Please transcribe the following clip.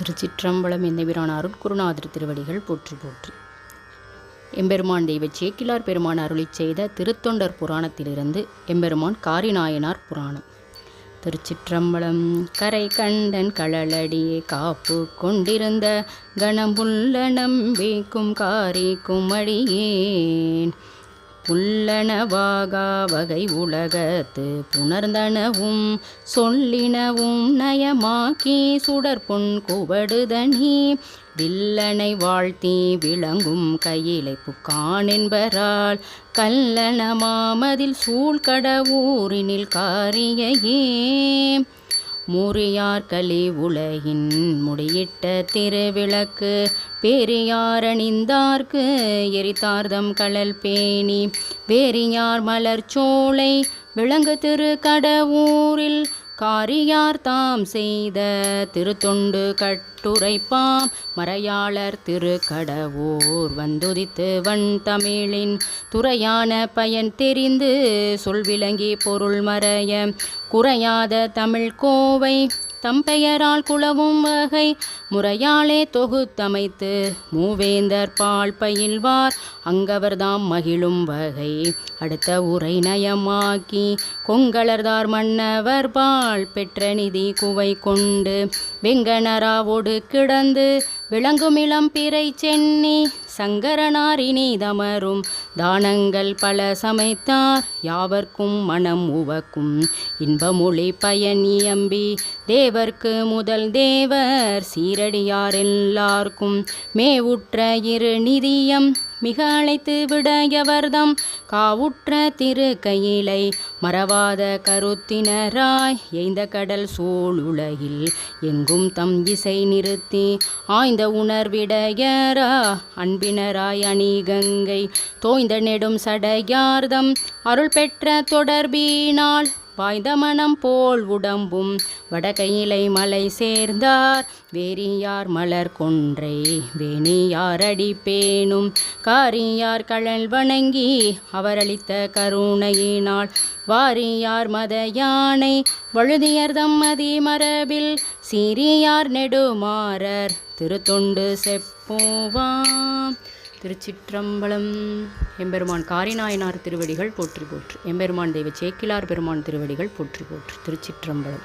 திருச்சிற்றம்பலம். எந்தைபிரான் அருட்குருநாதர் திருவடிகள் போற்றி போற்றி. எம்பெருமான் தெய்வ சேக்கிழார் பெருமான் அருளிச் செய்த திருத்தொண்டர் புராணத்திலிருந்து எம்பெருமான் காரிநாயனார் புராணம். திருச்சிற்றம்பலம். கரை கண்டன் களலடியே காப்பு கொண்டிருந்த கணம்புள்ள நம்பிக்கும் காரிக்கும் அடியேன் புல்லனவாகா வகை உலகத்து புணர்ந்தனவும் சொல்லினவும் நயமாக்கி சுடற்பொன் குவடுதனி வில்லனை வாழ்த்தி விளங்கும் கையிலை புக்கான் என்பரால் கல்லன மாமதில் சூழ்கடவூரினில் காரியையே முறியார் கலி உலகின் முடியிட்ட திருவிளக்கு பெரியார் அணிந்தார்க்கு எரித்தார்தம் கடல் பேணி வேரியார் மலர்ச்சோலை விளங்கு திரு கடவூரில் காரியார் தாம் செய்த திருத்தொண்டு கட்டுரைப்பாம் மறையாளர் திரு கடவூர் வந்துதித்து வன் தமிழின் துறையான பயன் தெரிந்து சொல்விளங்கி பொருள் மறைய குறையாத தமிழ் கோவை தம்பெயரால் குளவும் வகை முறையாலே தொகுத்தமைத்து மூவேந்தர் பால் பயில்வார் அங்கவர்தாம் மகிழும் வகை அடுத்த உரை நயமாக்கி கொங்கலர்தார் மன்னவர் பால் பெற்ற நிதி குவை கொண்டு வெங்கனராவோடு கிடந்து விளங்கும் இளம் பிறை சென்னி சங்கரனார் இனிதமரும் தானங்கள் பல சமைத்தார் யாவர்க்கும் மனம் உவக்கும் இன்பமொழி பயன் இயம்பி தேவர்க்கு முதல் தேவர் சீரடியார் எல்லார்க்கும் மேவுற்ற இரு நிதியம் மிக அழைத்து விடையவர்தம் காவுற்ற திரு கையிலை மறவாத கருத்தினராய் எய்ந்த கடல் சூழுலகில் எங்கும் தம் இசை நிறுத்தி ஆய்ந்த உணர்விடையரா அன்பினராய் அணிகங்கை தோய்ந்த நெடும் சடையார்தம் அருள் பெற்ற தொடர்பினால் வாய்ந்த மனம் போல் உடம்பும் வடகையிலை மலை சேர்ந்தார் வேரியார் மலர் கொன்றை வேணியார் அடி பேணும் காரியார் கழல் வணங்கி அவரளித்த கருணையினால் வாரியார் மத யானை வழுதியர்தம் மதி மரபில் சீரியார் நெடுமாறர் திருத்தொண்டு செப்போவாம். திருச்சிற்றம்பலம். எம்பெருமான் காரிநாயனார் திருவடிகள் போற்றி போற்றி. எம்பெருமான் தெய்வ சேக்கிழார் பெருமான் திருவடிகள் போற்றி போற்றி. திருச்சிற்றம்பலம்.